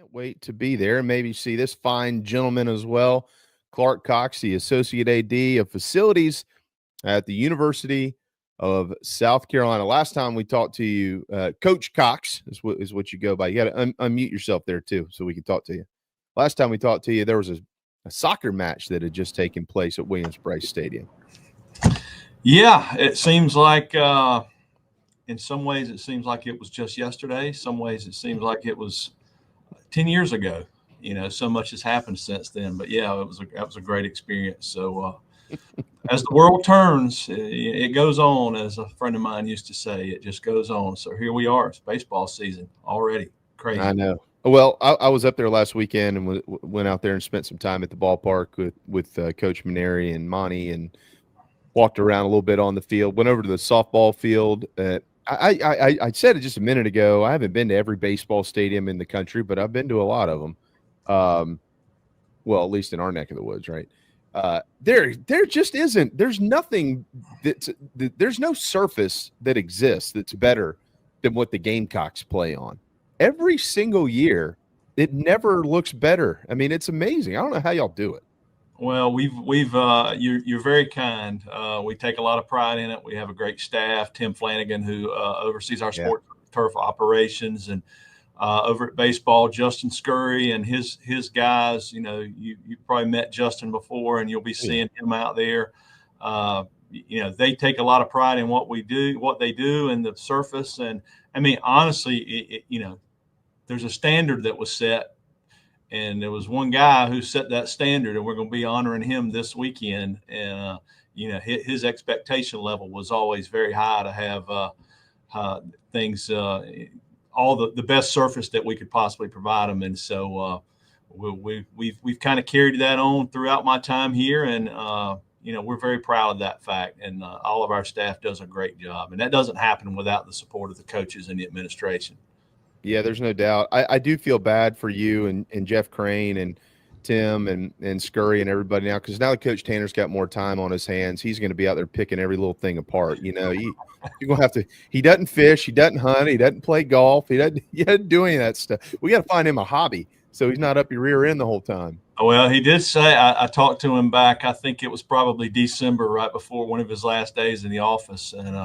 Can't wait to be there and maybe see this fine gentleman as well. Clark Cox, the Associate AD of Facilities at the University of South Carolina. Last time we talked to you, Coach Cox is what you go by. You got to unmute yourself there too so we can talk to you. Last time we talked to you, there was a soccer match that had just taken place at Williams-Brice Stadium. Yeah, it seems like in some ways it seems like it was just yesterday. Some ways it seems like it was 10 years ago. So much has happened since then. But yeah, that was a great experience. So as the world turns, it goes on, as a friend of mine used to say. It just goes on. So here we are. It's baseball season already. Crazy. I know. Well, I was up there last weekend and went out there and spent some time at the ballpark with Coach Maneri and Monty and walked around a little bit on the field. Went over to the softball field. I said it just a minute ago. I haven't been to every baseball stadium in the country, but I've been to a lot of them. Well, at least in our neck of the woods, right? There just isn't. There's nothing there's no surface that exists that's better than what the Gamecocks play on. Every single year, it never looks better. I mean, it's amazing. I don't know how y'all do it. Well, you're very kind. We take a lot of pride in it. We have a great staff. Tim Flanagan, who oversees our sport turf operations, and over at baseball, Justin Scurry and his guys. You probably met Justin before, and you'll be seeing him out there. They take a lot of pride in what they do, and the surface. And I mean, honestly, there's a standard that was set. And there was one guy who set that standard, and we're going to be honoring him this weekend. And, his expectation level was always very high to have things, all the best surface that we could possibly provide them. And so we've kind of carried that on throughout my time here. And, we're very proud of that fact. And all of our staff does a great job. And that doesn't happen without the support of the coaches and the administration. Yeah, there's no doubt. I do feel bad for you and Jeff Crane and Tim and Scurry and everybody now, because now that Coach Tanner's got more time on his hands, he's going to be out there picking every little thing apart. You're going to have to – he doesn't fish, he doesn't hunt, he doesn't play golf, he doesn't do any of that stuff. We got to find him a hobby so he's not up your rear end the whole time. Well, he did say, I talked to him back, I think it was probably December, right before one of his last days in the office, and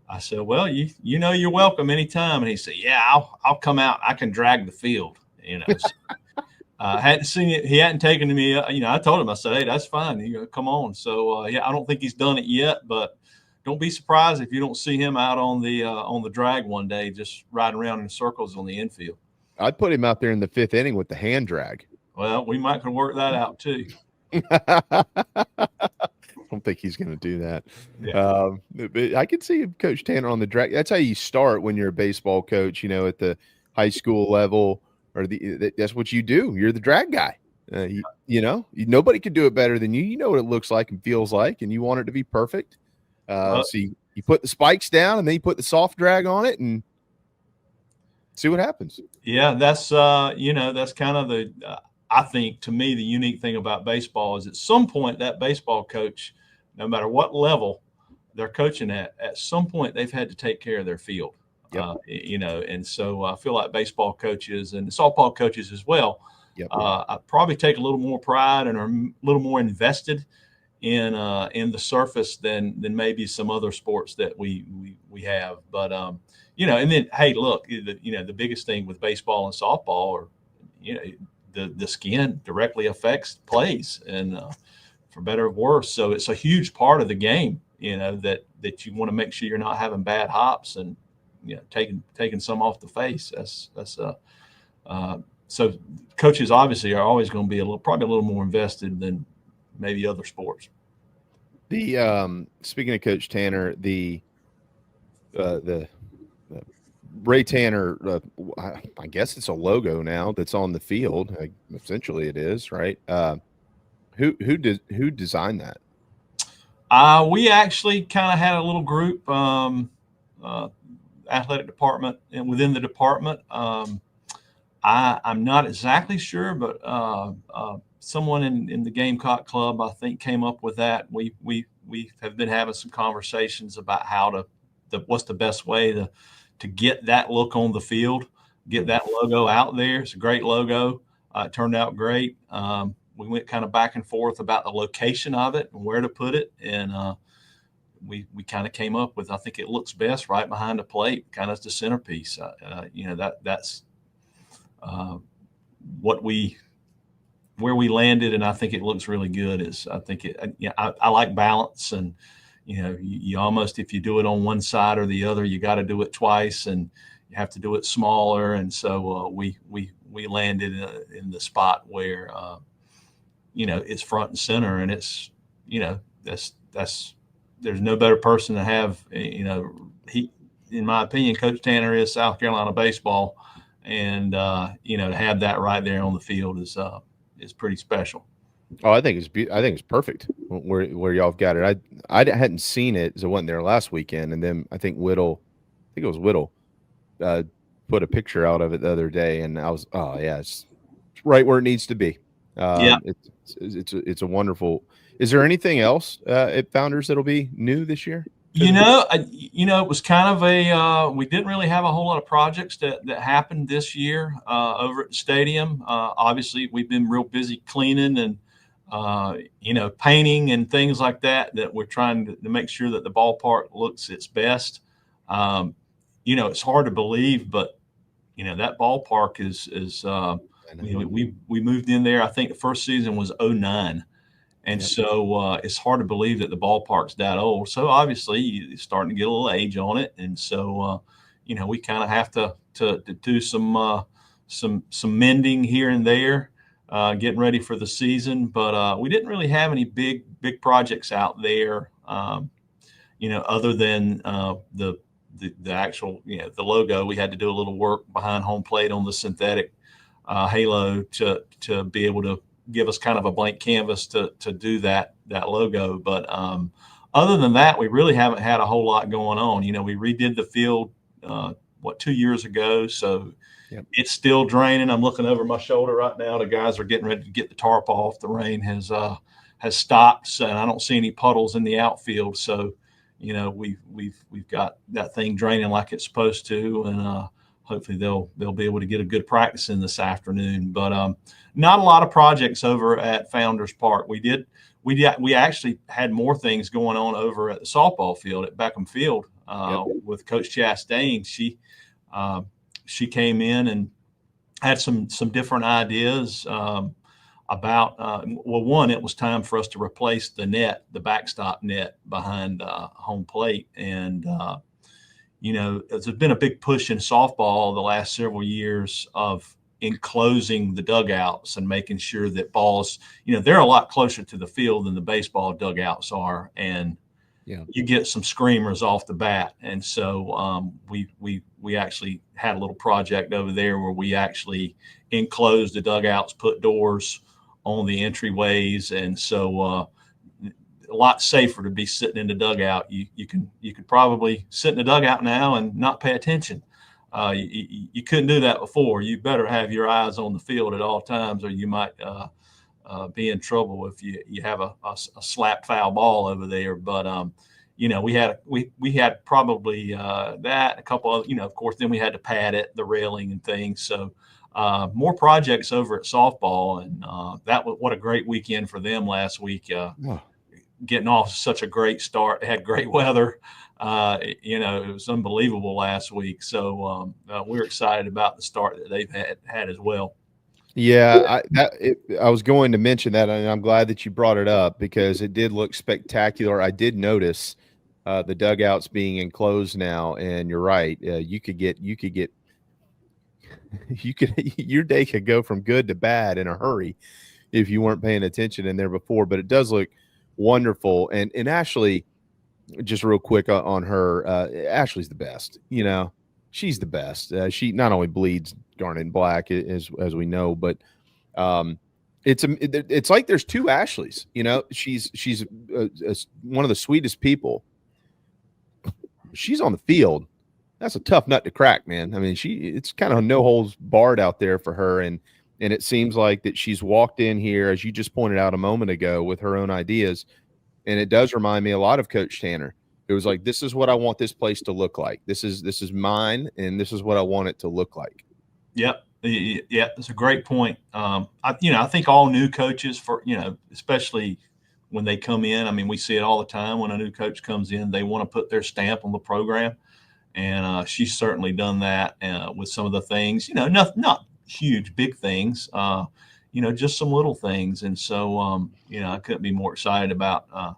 I said, well, you're welcome anytime. And he said, yeah, I'll come out. I can drag the field. Hadn't seen it. He hadn't taken to me. I told him, I said, hey, that's fine. Come on. So, I don't think he's done it yet, but don't be surprised if you don't see him out on the drag one day, just riding around in circles on the infield. I'd put him out there in the 5th inning with the hand drag. Well, we might can work that out too. I don't think he's going to do that. Yeah. I could see Coach Tanner on the drag. That's how you start when you're a baseball coach, at the high school level, or that's what you do. You're the drag guy. Nobody could do it better than you. You know what it looks like and feels like, and you want it to be perfect. So you put the spikes down, and then you put the soft drag on it, and see what happens. Yeah, that's that's kind of I think, to me, the unique thing about baseball is at some point that baseball coach, no matter what level they're coaching at some point they've had to take care of their field. Yep. And so I feel like baseball coaches and softball coaches as well, I probably take a little more pride and are a little more invested in the surface than maybe some other sports that we have. But and then, hey, look, the biggest thing with baseball and softball are the skin directly affects plays, and for better or worse. So it's a huge part of the game, that you want to make sure you're not having bad hops and taking some off the face. So coaches obviously are always going to be probably a little more invested than maybe other sports. The speaking of Coach Tanner, the Ray Tanner, I guess it's a logo now that's on the field. Essentially, it is, right? Who designed that? We actually kind of had a little group, athletic department, and within the department, I'm not exactly sure, but someone in the Gamecock Club, I think, came up with that. We have been having some conversations about what's the best way to get that look on the field. get that logo out there. It's a great logo. It turned out great. We went kind of back and forth about the location of it and where to put it. And we kind of came up with, I think it looks best right behind the plate, kind of as the centerpiece. That's where we landed. And I think it looks really good. I like balance, and, you almost, if you do it on one side or the other, you got to do it twice, and you have to do it smaller. And so we landed in the spot where, it's front and center, and it's, there's no better person to have, he, in my opinion, Coach Tanner is South Carolina baseball, and, to have that right there on the field is pretty special. Oh, I think it's perfect where y'all have got it. I hadn't seen it, so I wasn't there last weekend, and then I think it was Whittle, put a picture out of it the other day, and I was, oh yeah, it's right where it needs to be. Yeah, it's a wonderful. Is there anything else at Founders that'll be new this year? It was kind of we didn't really have a whole lot of projects that happened this year over at the stadium. Obviously, we've been real busy cleaning and, painting and things like that we're trying to make sure that the ballpark looks its best. It's hard to believe, but, that ballpark is we moved in there. I think the first season was 2009. And so it's hard to believe that the ballpark's that old. So obviously you're starting to get a little age on it. And so, we kind of have to do some mending here and there, getting ready for the season. But we didn't really have any big projects out there, other than the actual, the logo. We had to do a little work behind home plate on the synthetic halo to be able to give us kind of a blank canvas to do that logo. But other than that, we really haven't had a whole lot going on. We redid the field 2 years ago, so it's still draining. I'm looking over my shoulder right now. The guys are getting ready to get the tarp off. The rain has stopped, and I don't see any puddles in the outfield. So we've got that thing draining like it's supposed to, and hopefully they'll be able to get a good practice in this afternoon. But not a lot of projects over at Founders Park. We actually had more things going on over at the softball field at Beckham Field with Coach Chastain. She came in and had some different ideas about one, it was time for us to replace the backstop net behind home plate, and there's been a big push in softball the last several years of enclosing the dugouts and making sure that balls, they're a lot closer to the field than the baseball dugouts are. And you get some screamers off the bat. And so we actually had a little project over there where we actually enclosed the dugouts, put doors on the entryways. And so a lot safer to be sitting in the dugout. You could probably sit in the dugout now and not pay attention. You couldn't do that before. You better have your eyes on the field at all times, or you might be in trouble if you have a slap foul ball over there. But we had probably that, a couple of, of course, then we had to pad it, the railing and things. So more projects over at softball, and that was what a great weekend for them last week. Getting off such a great start. They had great weather. It was unbelievable last week. So we're excited about the start that they've had as well. Yeah, I was going to mention that, and I'm glad that you brought it up because it did look spectacular. I did notice the dugouts being enclosed now, and you're right. Your day could go from good to bad in a hurry if you weren't paying attention in there before. But it does look wonderful. And Ashley, just real quick on her, Ashley's the best. She's the best. She not only bleeds garnet and black as we know, but it's like there's two Ashleys. She's one of the sweetest people. She's on the field. That's a tough nut to crack, man. I mean, it's kind of no holds barred out there for her, and it seems like that she's walked in here, as you just pointed out a moment ago, with her own ideas, and it does remind me a lot of Coach Tanner. It was like, this is what I want this place to look like. This is mine, and this is what I want it to look like. Yep. Yeah, that's a great point. I think all new coaches, especially when they come in, I mean, we see it all the time. When a new coach comes in, they want to put their stamp on the program, and she's certainly done that with some of the things. Not huge, big things. Just some little things. And so, I couldn't be more excited about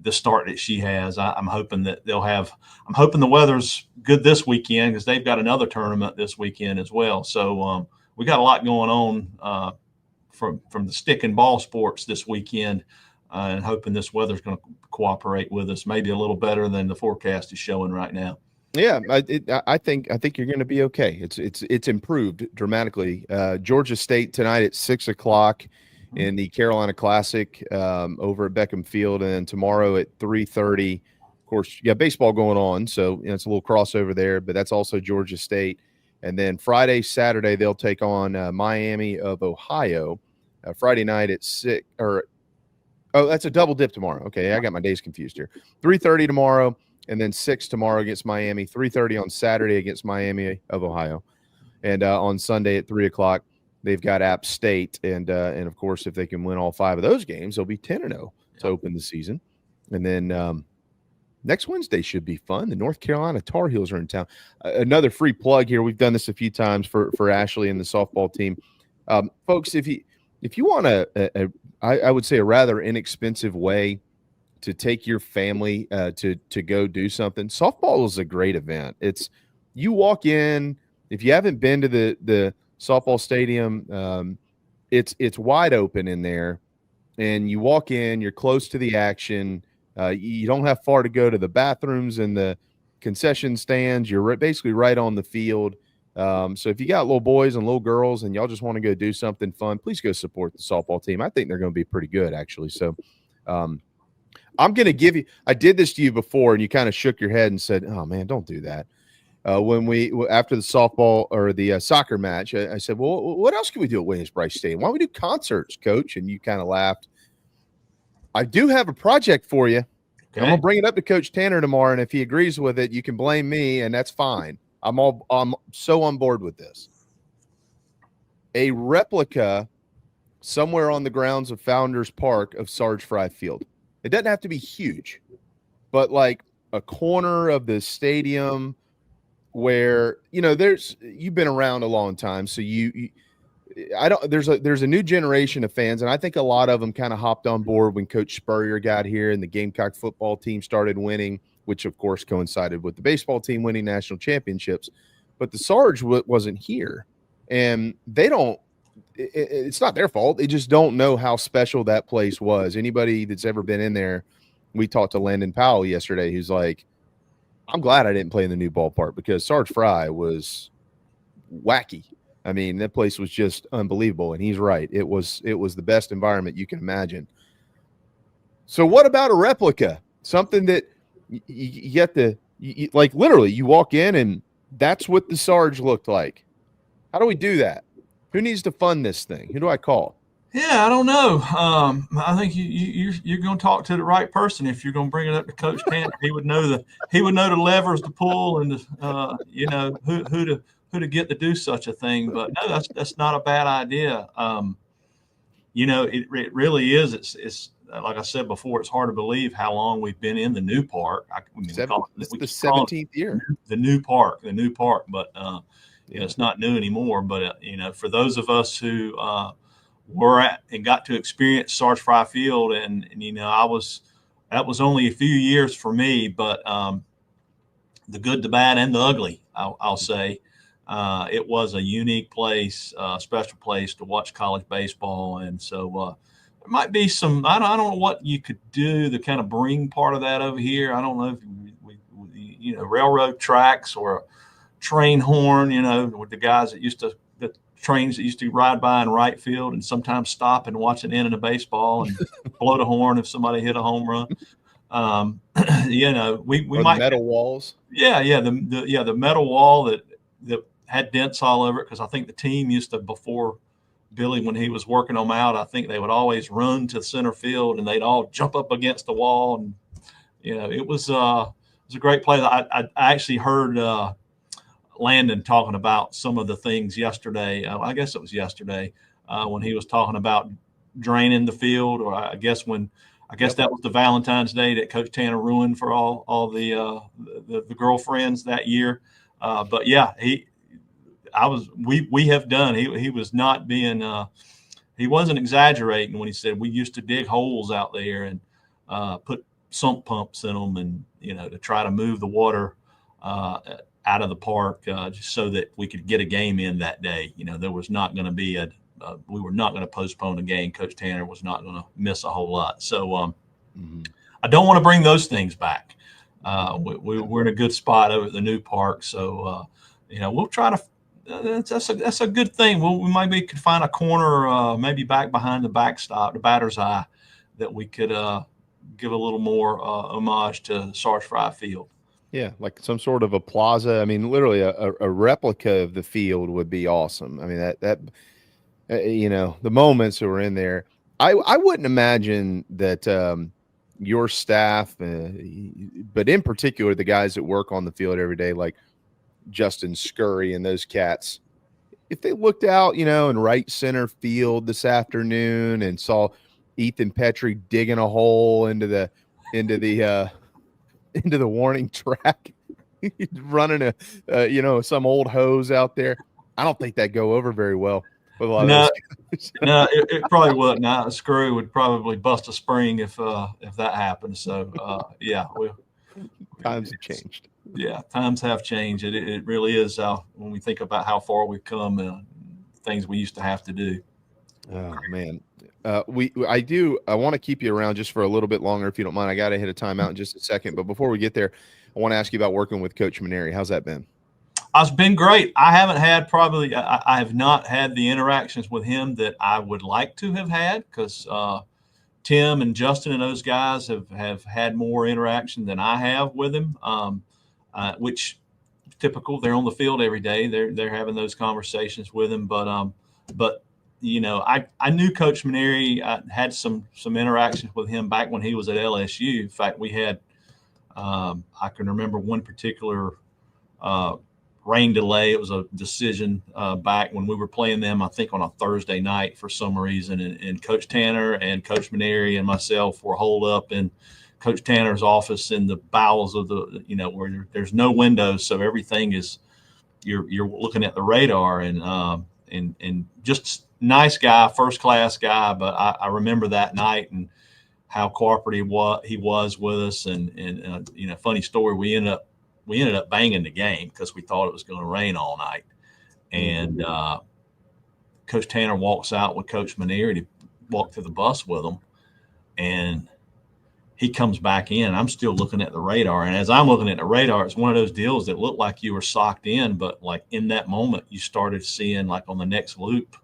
the start that she has. I'm hoping that I'm hoping the weather's good this weekend because they've got another tournament this weekend as well. So we got a lot going on from the stick and ball sports this weekend, and hoping this weather's going to cooperate with us maybe a little better than the forecast is showing right now. Yeah, I think you're going to be okay. It's improved dramatically. Georgia State tonight at 6:00 in the Carolina Classic over at Beckham Field, and then tomorrow at 3:30. Of course, you got baseball going on, so it's a little crossover there. But that's also Georgia State, and then Friday, Saturday they'll take on Miami of Ohio. Friday night at 6 or that's a double dip tomorrow. Okay, I got my days confused here. 3:30 tomorrow. And then 6 tomorrow against Miami, 3:30 on Saturday against Miami of Ohio. And on Sunday at 3:00, they've got App State. And of course, if they can win all 5 of those games, they'll be 10-0 to open the season. And then next Wednesday should be fun. The North Carolina Tar Heels are in town. Another free plug here. We've done this a few times for Ashley and the softball team. Folks, if you want I would say a rather inexpensive way to take your family to go do something, softball is a great event. It's you walk in, if you haven't been to the softball stadium, it's wide open in there, and you walk in, you're close to the action. You don't have far to go to the bathrooms and the concession stands. You're basically right on the field. So if you got little boys and little girls and y'all just want to go do something fun, please go support the softball team. I think they're going to be pretty good, actually. So I'm going to give you – I did this to you before, and you kind of shook your head and said, oh, man, don't do that. After the softball or the soccer match, I said, well, what else can we do at Williams-Brice Stadium? Why don't we do concerts, Coach? And you kind of laughed. I do have a project for you. Okay. I'm going to bring it up to Coach Tanner tomorrow, and if he agrees with it, you can blame me, and that's fine. I'm so on board with this. A replica somewhere on the grounds of Founders Park of Sarge Fry Field. It doesn't have to be huge, but like a corner of the stadium where, you've been around a long time. So there's a new generation of fans. And I think a lot of them kind of hopped on board when Coach Spurrier got here and the Gamecock football team started winning, which of course coincided with the baseball team winning national championships. But the Sarge wasn't here, and it's not their fault. They just don't know how special that place was. Anybody that's ever been in there, we talked to Landon Powell yesterday, who's like, I'm glad I didn't play in the new ballpark because Sarge Fry was wacky. I mean, that place was just unbelievable, and he's right. It was the best environment you can imagine. So what about a replica? Something that you get like literally you walk in and that's what the Sarge looked like. How do we do that? Who needs to fund this thing? Who do I call? Yeah, I don't know. I think you're going to talk to the right person if you're going to bring it up to Coach Tanner. He would know the levers to pull and who to get to do such a thing. But no, that's not a bad idea. It really is. It's like I said before. It's hard to believe how long we've been in the new park. It's the 17th year. The new park. But it's not new anymore. But for those of us who were at and got to experience Sarge Fry Field, and that was only a few years for me, but the good, the bad, and the ugly, I'll say. It was a unique place, special place to watch college baseball, and so there might be some. I don't know what you could do to kind of bring part of that over here. I don't know if we railroad tracks or a train horn, with the guys the trains that used to ride by in right field and sometimes stop and watch an inning of baseball and blow the horn if somebody hit a home run. We might metal walls. Yeah, the metal wall that had dents all over it, because I think the team used to, before Billy, when he was working them out, I think they would always run to center field and they'd all jump up against the wall, and it was a great play. I actually heard Landon talking about some of the things yesterday. I guess it was yesterday when he was talking about draining the field, or I guess that was the Valentine's Day that Coach Tanner ruined for all the girlfriends that year. But yeah, we have done. He was not being. He wasn't exaggerating when he said we used to dig holes out there and put sump pumps in them, and to try to move the water out of the park just so that we could get a game in that day. There was not going to be we were not going to postpone a game. Coach Tanner was not going to miss a whole lot. So I don't want to bring those things back. We're in a good spot over at the new park. So, we'll try to, that's a good thing. We maybe could find a corner, maybe back behind the backstop, the batter's eye, that we could give a little more homage to Sarge Fry Field. Yeah, like some sort of a plaza. I mean, literally a replica of the field would be awesome. I mean, that the moments that were in there. I wouldn't imagine that your staff, but in particular the guys that work on the field every day, like Justin Scurry and those cats, if they looked out, in right center field this afternoon and saw Ethan Petrie digging a hole into the warning track, running some old hose out there, I don't think that'd go over very well with a lot of those guys. No, it probably wouldn't. Now, Screw would probably bust a spring if that happened. So times have changed. Yeah, times have changed. It really is when we think about how far we've come, things we used to have to do. Oh man. I want to keep you around just for a little bit longer if you don't mind. I got to hit a timeout in just a second, but before we get there, I want to ask you about working with Coach Maneri. How's that been? It's been great. I have not had the interactions with him that I would like to have had, because Tim and Justin and those guys have had more interaction than I have with him, which is typical. They're on the field every day. They're having those conversations with him, but I knew Coach Maneri. I had some interactions with him back when he was at LSU. In fact, we had I can remember one particular rain delay. It was a decision back when we were playing them, I think on a Thursday night for some reason, and Coach Tanner and Coach Maneri and myself were holed up in Coach Tanner's office in the bowels of where there's no windows, so everything is you're looking at the radar, and just nice guy, first class guy. But I remember that night and how cooperative he was with us, and funny story, we ended up banging the game because we thought it was going to rain all night. And Coach Tanner walks out with Coach Maneri to walk to the bus with him, and he comes back in. I'm still looking at the radar, and as I'm looking at the radar, it's one of those deals that looked like you were socked in, but like in that moment, you started seeing like on the next loop.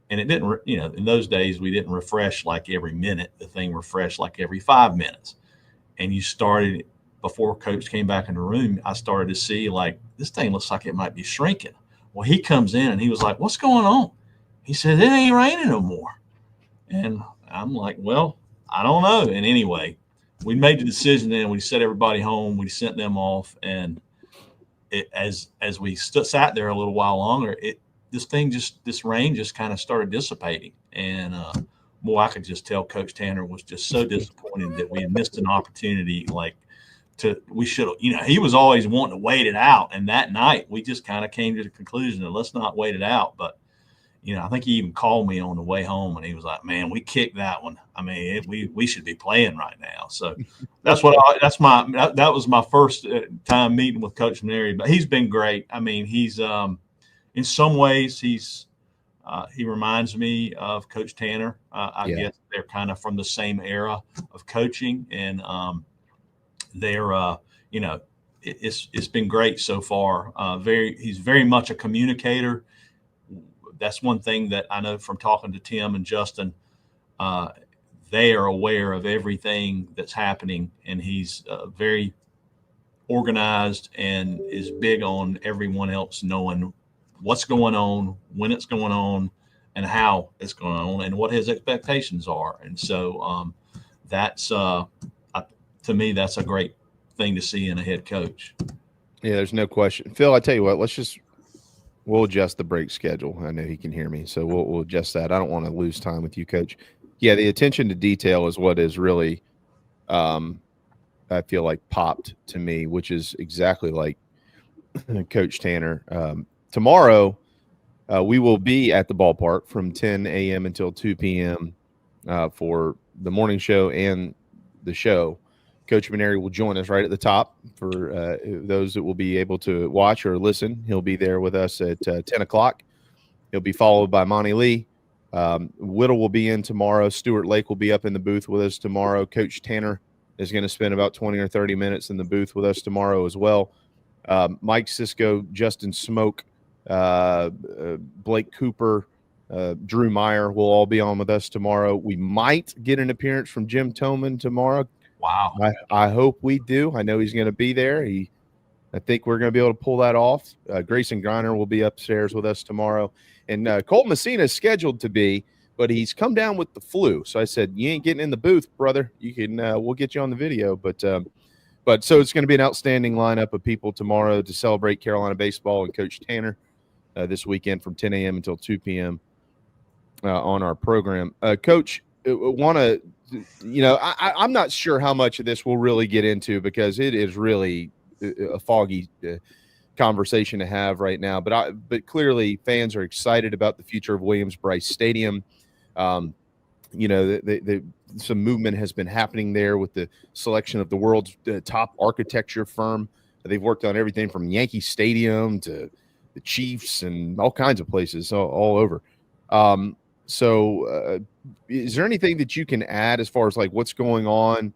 And it didn't, in those days, we didn't refresh like every minute. The thing refreshed like every 5 minutes. And you started, before Coach came back in the room, I started to see like, this thing looks like it might be shrinking. Well, he comes in and he was like, "What's going on?" He said, "It ain't raining no more." And I'm like, well, I don't know. And anyway, we made the decision then. We sent everybody home. We sent them off. And as we sat there a little while longer, this rain just kind of started dissipating. And boy, I could just tell Coach Tanner was just so disappointed that we had missed an opportunity. We should have, he was always wanting to wait it out. And that night we just kind of came to the conclusion that let's not wait it out. But, I think he even called me on the way home and he was like, "Man, we kicked that one. I mean, we should be playing right now." So that was my first time meeting with Coach Maneri, but he's been great. I mean, he's, in some ways, he reminds me of Coach Tanner. I guess they're kind of from the same era of coaching, and they're it's been great so far. He's very much a communicator. That's one thing that I know from talking to Tim and Justin. They are aware of everything that's happening, and he's very organized and is big on everyone else knowing what's going on, when it's going on, and how it's going on, and what his expectations are. And so that's to me, that's a great thing to see in a head coach. Yeah, there's no question. Phil, I tell you what, we'll adjust the break schedule. I know he can hear me, so we'll adjust that. I don't want to lose time with you, Coach. Yeah, the attention to detail is what is really, I feel like, popped to me, which is exactly like Coach Tanner. Tomorrow, we will be at the ballpark from 10 a.m. until 2 p.m. For the morning show and the show. Coach Maneri will join us right at the top for those that will be able to watch or listen. He'll be there with us at 10 o'clock. He'll be followed by Monty Lee. Whittle will be in tomorrow. Stuart Lake will be up in the booth with us tomorrow. Coach Tanner is going to spend about 20 or 30 minutes in the booth with us tomorrow as well. Mike Cisco, Justin Smoke, Blake Cooper, Drew Meyer will all be on with us tomorrow. We might get an appearance from Jim Toman tomorrow. Wow. I hope we do. I know he's going to be there. I think we're going to be able to pull that off. Grayson Griner will be upstairs with us tomorrow. And Colt Messina is scheduled to be, but he's come down with the flu. So I said, you ain't getting in the booth, brother. You can, we'll get you on the video. But so it's going to be an outstanding lineup of people tomorrow to celebrate Carolina baseball and Coach Tanner this weekend from 10 a.m. until 2 p.m. On our program. Coach, want to, I'm not sure how much of this we'll really get into because it is really a foggy conversation to have right now. But clearly fans are excited about the future of Williams-Brice Stadium. Some movement has been happening there with the selection of the world's top architecture firm. They've worked on everything from Yankee Stadium to the Chiefs and all kinds of places all over. So is there anything that you can add as far as like what's going on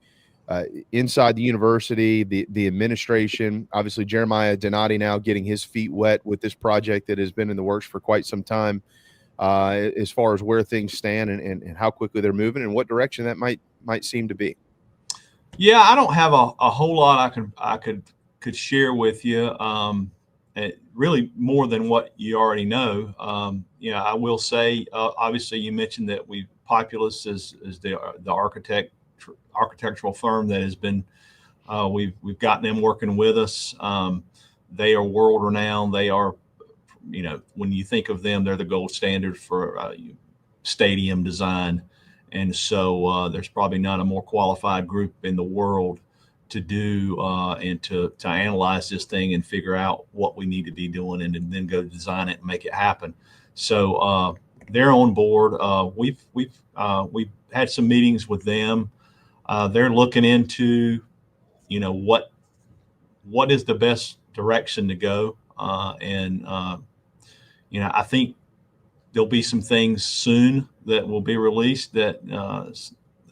inside the university, the administration? Obviously, Jeremiah Donati now getting his feet wet with this project that has been in the works for quite some time, as far as where things stand and how quickly they're moving and what direction that might seem to be. Yeah, I don't have a whole lot I could share with you. Really more than what you already know. I will say, obviously, you mentioned that Populous is the architectural firm that has been. We've gotten them working with us. They are world renowned. They are, when you think of them, they're the gold standard for stadium design, and so there's probably not a more qualified group in the world to do and to analyze this thing and figure out what we need to be doing and then go design it and make it happen. So they're on board. We've had some meetings with them. They're looking into, what is the best direction to go. I think there'll be some things soon that will be released that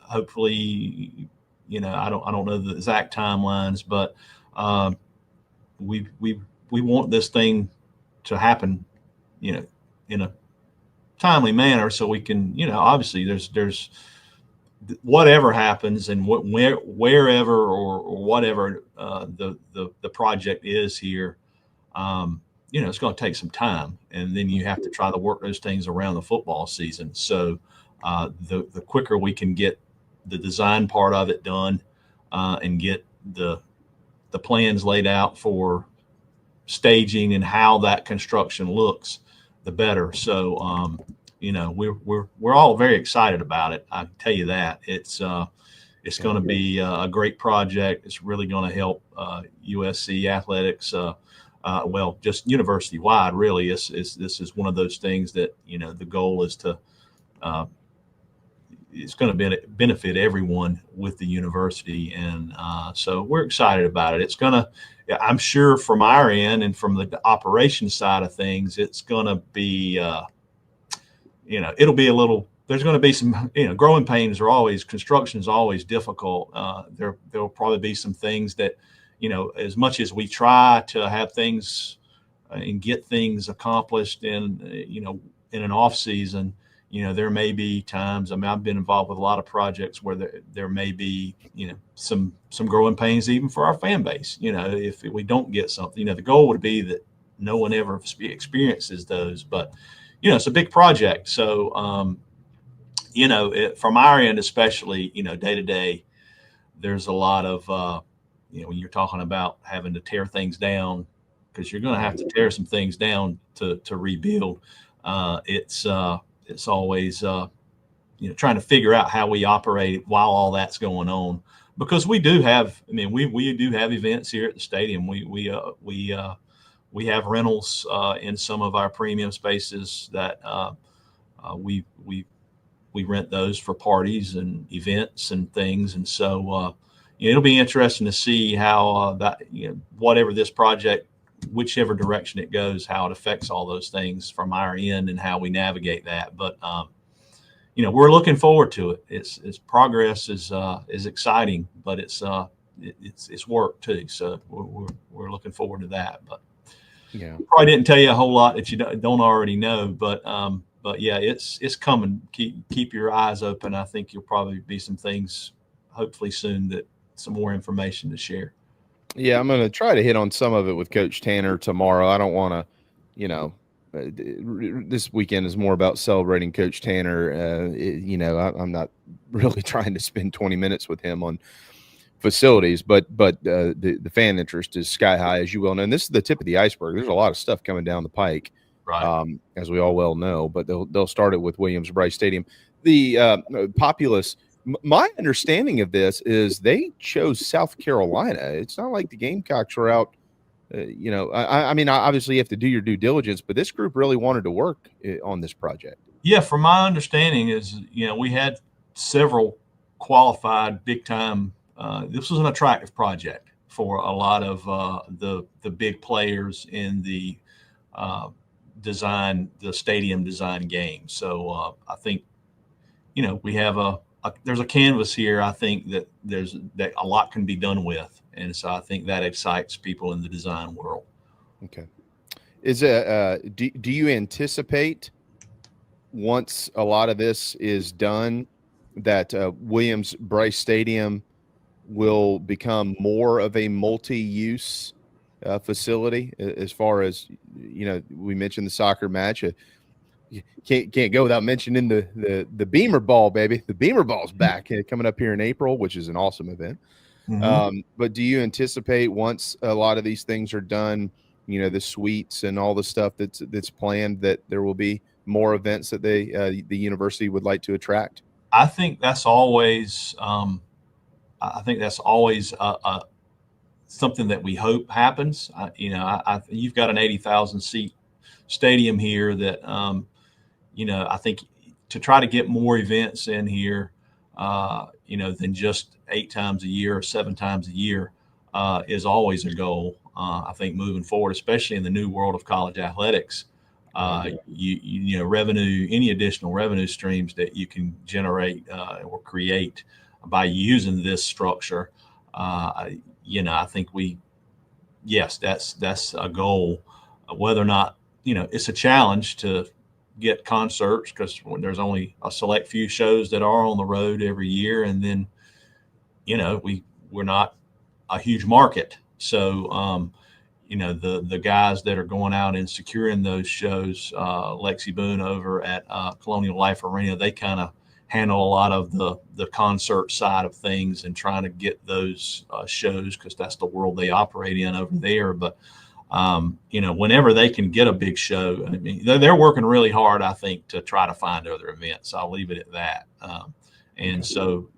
hopefully, I don't know the exact timelines, but we want this thing to happen, in a timely manner, so we can, obviously there's whatever happens and wherever or whatever the project is here, it's going to take some time, and then you have to try to work those things around the football season. So the quicker we can get the design part of it done and get the plans laid out for staging and how that construction looks, the better. So we're all very excited about it. I can tell you that it's going to be a great project. It's really going to help USC athletics. Just university wide, really. This is one of those things that the goal is to. It's going to benefit everyone with the university. And so we're excited about it. It's going to, I'm sure from our end and from the operations side of things, it's going to be, it'll be a little, there's going to be some, growing pains construction is always difficult. There'll probably be some things that, as much as we try to have things and get things accomplished in an off season, there may be times. I mean, I've been involved with a lot of projects where there may be, some growing pains even for our fan base. If we don't get something, the goal would be that no one ever experiences those. But it's a big project, so from our end, especially, day to day, there's a lot of when you're talking about having to tear things down, because you're going to have to tear some things down to rebuild. It's always trying to figure out how we operate while all that's going on, because we do have events here at the stadium. We have rentals in some of our premium spaces that we rent those for parties and events and things. And so it'll be interesting to see how whatever this project, whichever direction it goes, how it affects all those things from our end and how we navigate that. But we're looking forward to it. Its progress is exciting, but it's work too. So we're looking forward to that. But probably didn't tell you a whole lot that you don't already know. But yeah, it's coming. Keep your eyes open. I think you'll probably be some things hopefully soon, that some more information to share. Yeah, I'm going to try to hit on some of it with Coach Tanner tomorrow. I don't want to, this weekend is more about celebrating Coach Tanner. I'm not really trying to spend 20 minutes with him on facilities, but the fan interest is sky high, as you well know. And this is the tip of the iceberg. There's a lot of stuff coming down the pike, right? As we all well know. But they'll start it with Williams-Brice Stadium. The populace. My understanding of this is they chose South Carolina. It's not like the Gamecocks were out. I mean, obviously you have to do your due diligence, but this group really wanted to work on this project. Yeah, from my understanding is, we had several qualified big time. This was an attractive project for a lot of the big players in the stadium design game. So I think, we have there's a canvas here. I think that that a lot can be done with. And so I think that excites people in the design world. Okay. Do you anticipate, once a lot of this is done, that Williams-Brice Stadium will become more of a multi-use facility? As far as, we mentioned the soccer match. Can't go without mentioning the Beamer Ball, baby. The Beamer Ball's back, coming up here in April, which is an awesome event. Mm-hmm. But do you anticipate, once a lot of these things are done, the suites and all the stuff that's planned, that there will be more events that the university would like to attract? I think that's always something that we hope happens. You've got an 80,000 seat stadium here that I think to try to get more events in here, than just 8 times a year or 7 times a year, is always a goal. I think moving forward, especially in the new world of college athletics, revenue, any additional revenue streams that you can generate or create by using this structure, I think that's a goal. Whether or not, it's a challenge to get concerts, because there's only a select few shows that are on the road every year, and then we're not a huge market, so the guys that are going out and securing those shows, Lexi Boone over at Colonial Life Arena, they kind of handle a lot of the concert side of things and trying to get those shows, because that's the world they operate in over there. But whenever they can get a big show, I mean, they're working really hard, I think, to try to find other events. I'll leave it at that. And so,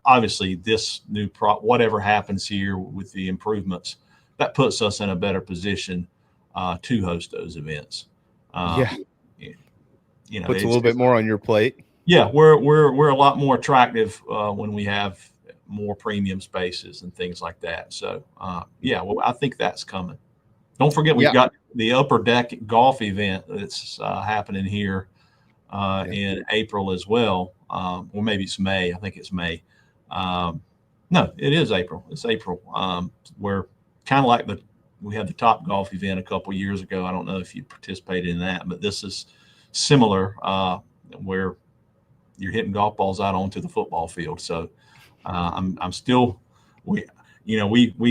obviously this new whatever happens here with the improvements, that puts us in a better position to host those events. Puts a little bit more on your plate. Yeah, we're a lot more attractive when we have more premium spaces and things like that. So, I think that's coming. Don't forget, we've got the Upper Deck golf event that's happening here in April as well. Or maybe it's May. I think it's May. No, it is April. It's April. We're kind of like we had the Top Golf event a couple years ago. I don't know if you participated in that, but this is similar, where you're hitting golf balls out onto the football field. So I'm still, we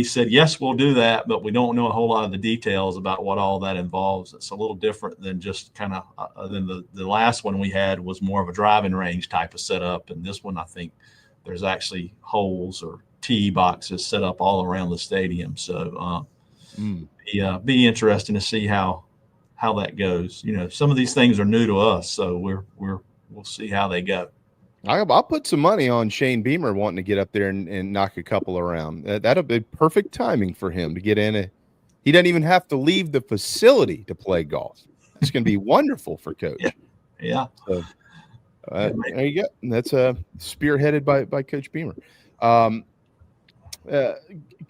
said, yes, we'll do that, but we don't know a whole lot of the details about what all that involves. It's a little different than just kind of than the last one we had was more of a driving range type of setup. And this one, I think there's actually holes or tee boxes set up all around the stadium. So be interesting to see how that goes. Some of these things are new to us, so we'll see how they go. I'll put some money on Shane Beamer wanting to get up there and knock a couple around. That'll be perfect timing for him to get in. He doesn't even have to leave the facility to play golf. It's going to be wonderful for Coach. Yeah. So, there you go. That's spearheaded by Coach Beamer.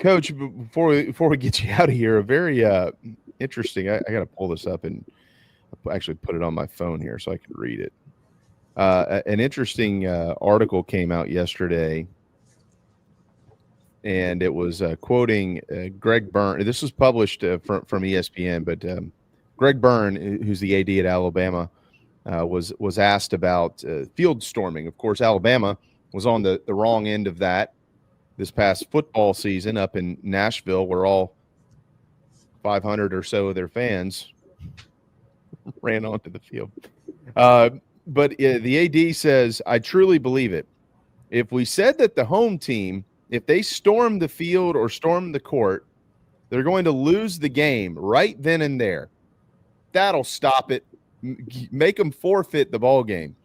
Coach, before we get you out of here, a very interesting. I got to pull this up and actually put it on my phone here so I can read it. An interesting article came out yesterday, and it was quoting Greg Byrne. This was published from ESPN, but Greg Byrne, who's the AD at Alabama, was asked about field storming. Of course, Alabama was on the wrong end of that this past football season up in Nashville, where all 500 or so of their fans ran onto the field. But the AD says, I truly believe it. If we said that the home team, if they storm the field or storm the court, they're going to lose the game right then and there. That'll stop it. Make them forfeit the ball game.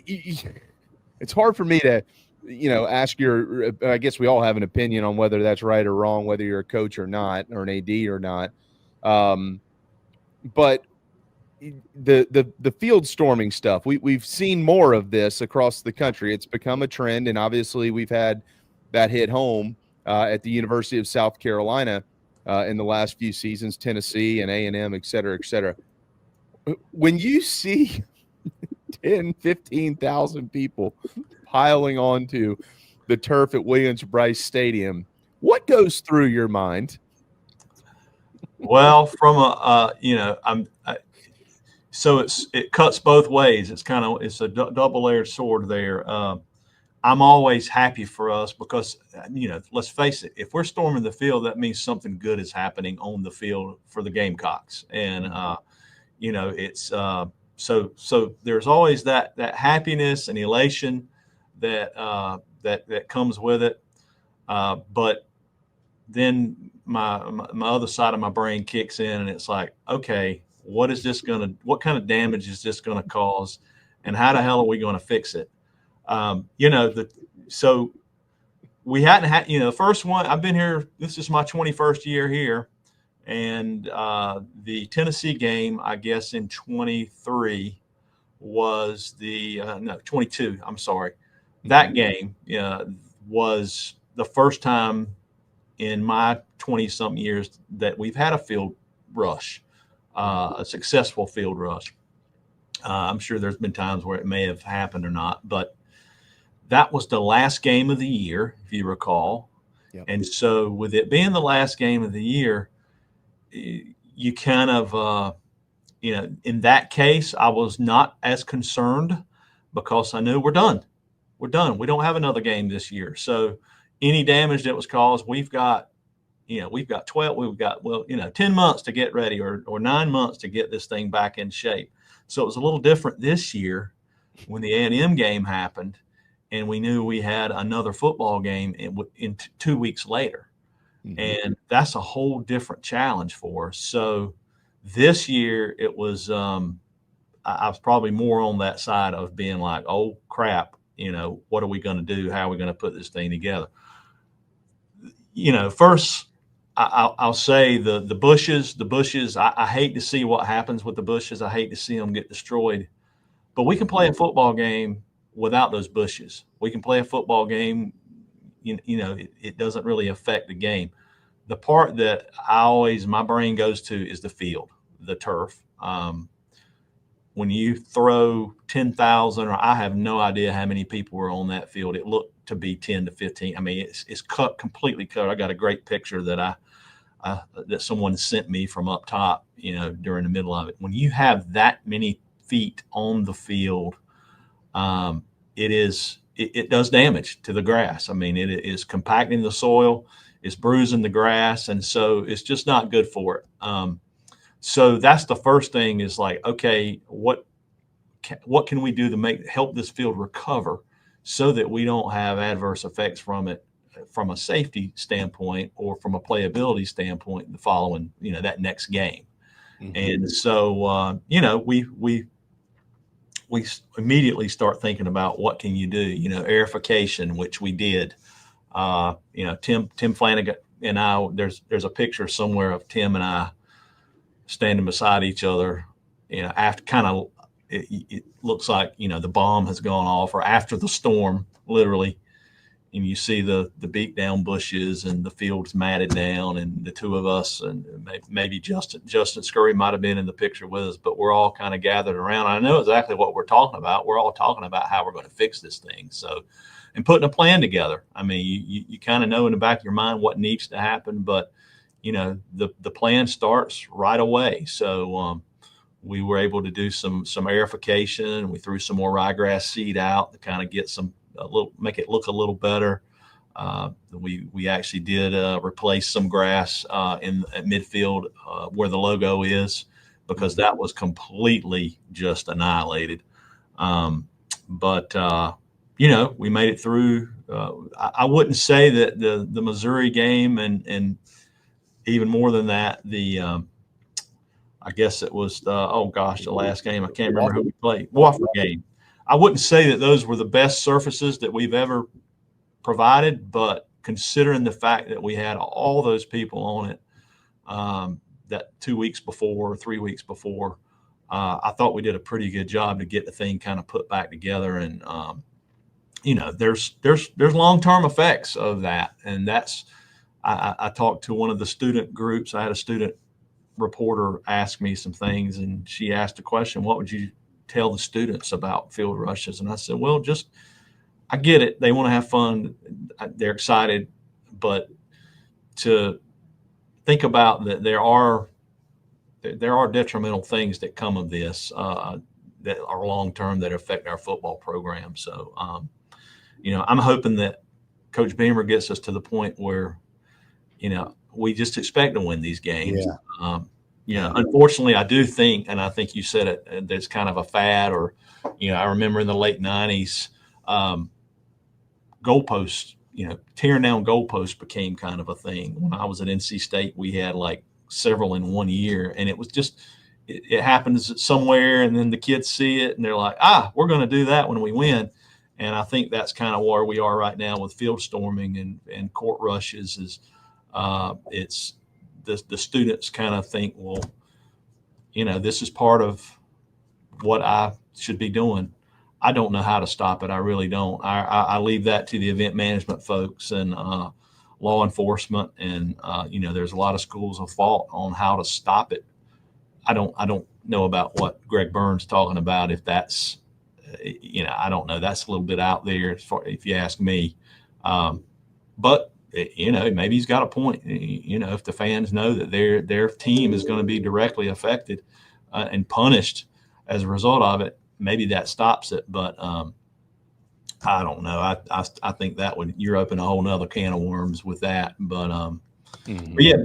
It's hard for me to, ask I guess we all have an opinion on whether that's right or wrong, whether you're a coach or not, or an AD or not. But the field storming stuff, we've seen more of this across the country. It's become a trend, and obviously we've had that hit home at the University of South Carolina in the last few seasons, Tennessee and A&M, et cetera, et cetera. When you see 10, 15,000 people piling onto the turf at Williams-Brice Stadium, what goes through your mind? Well, from so it cuts both ways. It's a double-edged sword there. I'm always happy for us because, let's face it, if we're storming the field, that means something good is happening on the field for the Gamecocks. And, it's so there's always that happiness and elation that comes with it. But then my other side of my brain kicks in, and it's like, okay, what kind of damage is this going to cause, and how the hell are we going to fix it? So we hadn't had, the first one, I've been here, this is my 21st year here. And the Tennessee game, I guess in 23 was 22, I'm sorry. That game was the first time in my 20-something years that we've had a field rush, a successful field rush. I'm sure there's been times where it may have happened or not, but that was the last game of the year, if you recall. Yep. And so with it being the last game of the year, you kind of, in that case, I was not as concerned because I knew we're done. We're done. We don't have another game this year. So any damage that was caused, we've got 10 months to get ready or 9 months to get this thing back in shape. So it was a little different this year when the A&M game happened and we knew we had another football game in 2 weeks later. Mm-hmm. And that's a whole different challenge for us. So this year it was, I was probably more on that side of being like, oh crap, what are we going to do? How are we going to put this thing together? First I'll say the bushes, I hate to see what happens with the bushes. I hate to see them get destroyed, but we can play a football game without those bushes. We can play a football game. It doesn't really affect the game. The part that my brain goes to is the field, the turf. When you throw 10,000, or I have no idea how many people were on that field, it looked to be 10 to 15. I mean, it's completely cut. I got a great picture that that someone sent me from up top, during the middle of it. When you have that many feet on the field, it does damage to the grass. I mean, it is compacting the soil, it's bruising the grass, and so it's just not good for it. So that's the first thing is like, okay, what can we do to help this field recover so that we don't have adverse effects from it, from a safety standpoint or from a playability standpoint, the following, that next game. And so, we immediately start thinking about what can you do, airification, which we did. Tim Flanagan and I, there's a picture somewhere of Tim and I standing beside each other, after kind of, it looks like, the bomb has gone off, or after the storm, literally. And you see the beat down bushes and the field's matted down, and the two of us, and maybe Justin Scurry might have been in the picture with us, but we're all kind of gathered around. I know exactly what we're talking about. We're all talking about how we're going to fix this thing. So, and putting a plan together. I mean, you kind of know in the back of your mind what needs to happen, but the plan starts right away. So we were able to do some airification. We threw some more ryegrass seed out to kind of get make it look a little better. We actually did replace some grass at midfield where the logo is, because that was completely just annihilated. But we made it through. I wouldn't say that the Missouri game and even more than that, I guess it was the last game. I can't remember who we played. Wofford game. I wouldn't say that those were the best surfaces that we've ever provided, but considering the fact that we had all those people on it that 2 weeks before, 3 weeks before, I thought we did a pretty good job to get the thing kind of put back together. And there's long-term effects of that, and that's. I talked to one of the student groups. I had a student reporter ask me some things, and she asked a question: what would you tell the students about field rushes? And I said, well, I get it. They want to have fun. They're excited, but to think about that there are detrimental things that come of this that are long-term, that affect our football program. So, I'm hoping that Coach Beamer gets us to the point where, we just expect to win these games. Yeah. Unfortunately, I do think, and I think you said it, there's kind of a fad, or, I remember in the late 90s, goalposts, tearing down goalposts became kind of a thing. When I was at NC State, we had like several in 1 year, and it was just, it happens somewhere, and then the kids see it and they're like, we're going to do that when we win. And I think that's kind of where we are right now with field storming and court rushes. Is it's the students kind of think, well, this is part of what I should be doing. I don't know how to stop it. I really don't. I leave that to the event management folks and law enforcement. And, there's a lot of schools of thought on how to stop it. I don't know about what Greg Burns talking about. If that's, I don't know. That's a little bit out there if you ask me. But maybe he's got a point. If the fans know that their team is going to be directly affected and punished as a result of it, maybe that stops it. But I don't know. I think that you're opening a whole nother can of worms with that. But but yeah.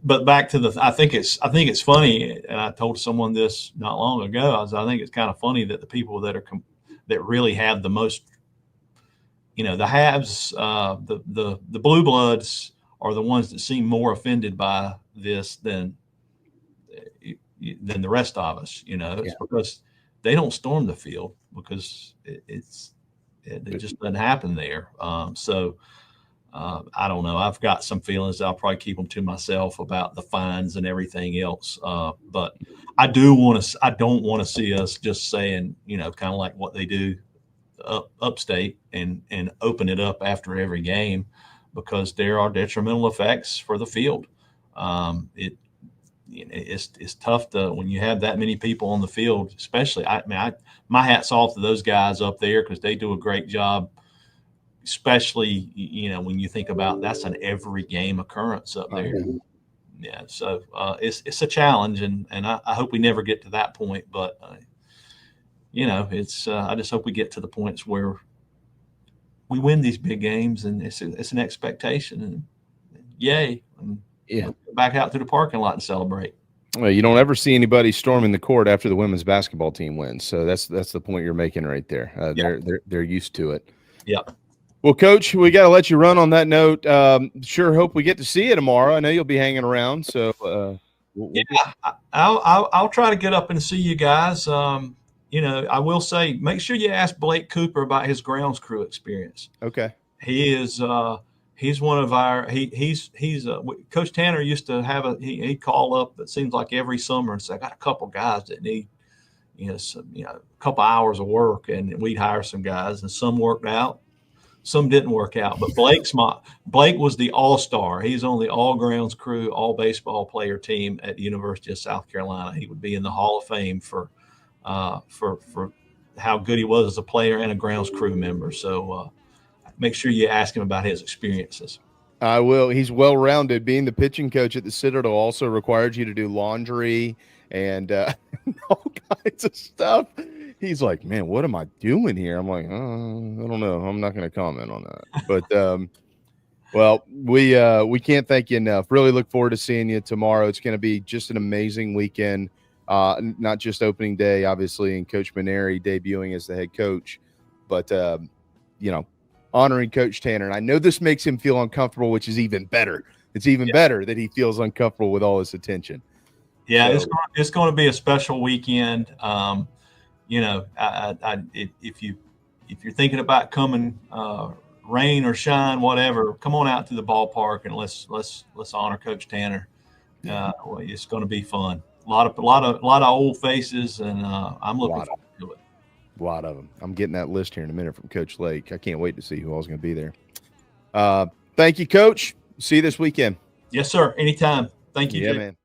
But back to I think it's funny, and I told someone this not long ago. I think it's kind of funny that the people that really have the most, the haves, the blue bloods are the ones that seem more offended by this than the rest of us. It's because they don't storm the field, because it just doesn't happen there. So I don't know. I've got some feelings. I'll probably keep them to myself about the fines and everything else. But I don't want to see us just saying, kind of like what they do upstate and open it up after every game, because there are detrimental effects for the field. It's tough when you have that many people on the field, especially. My hat's off to those guys up there, because they do a great job, especially, when you think about that's an every game occurrence up there. Yeah. So it's a challenge, and I hope we never get to that point, but it's I just hope we get to the points where we win these big games, and it's an expectation, and yay. And back out to the parking lot and celebrate. Well, you don't ever see anybody storming the court after the women's basketball team wins. So that's the point you're making right there. They're used to it. Yep. Well, Coach, we got to let you run on that note. Sure hope we get to see you tomorrow. I know you'll be hanging around, so I'll try to get up and see you guys. I will say, make sure you ask Blake Cooper about his grounds crew experience. Okay. He is he's one of our he's Coach Tanner used to have he'd call up, it seems like every summer, and say, I got a couple guys that need a couple hours of work, and we'd hire some guys, and some worked out, some didn't work out. But Blake was the all-star. He's on the all grounds crew, all baseball player team at the University of South Carolina. He would be in the Hall of Fame for how good he was as a player and a grounds crew member. So make sure you ask him about his experiences. I will. He's well-rounded. Being the pitching coach at the Citadel also requires you to do laundry and all kinds of stuff. He's like, man, what am I doing here? I'm like, I don't know. I'm not going to comment on that. But, well, we can't thank you enough. Really look forward to seeing you tomorrow. It's going to be just an amazing weekend. Not just opening day, obviously, and Coach Maneri debuting as the head coach, but, honoring Coach Tanner. And I know this makes him feel uncomfortable, which is even better. It's even better that he feels uncomfortable with all this attention. Yeah, so, it's going to be a special weekend. If you're thinking about coming, rain or shine, whatever, come on out to the ballpark and let's honor Coach Tanner. It's going to be fun. A lot of old faces, and I'm looking forward to it. A lot of them. I'm getting that list here in a minute from Coach Lake. I can't wait to see who all's going to be there. Thank you, Coach. See you this weekend. Yes, sir. Anytime. Thank you. Yeah, man.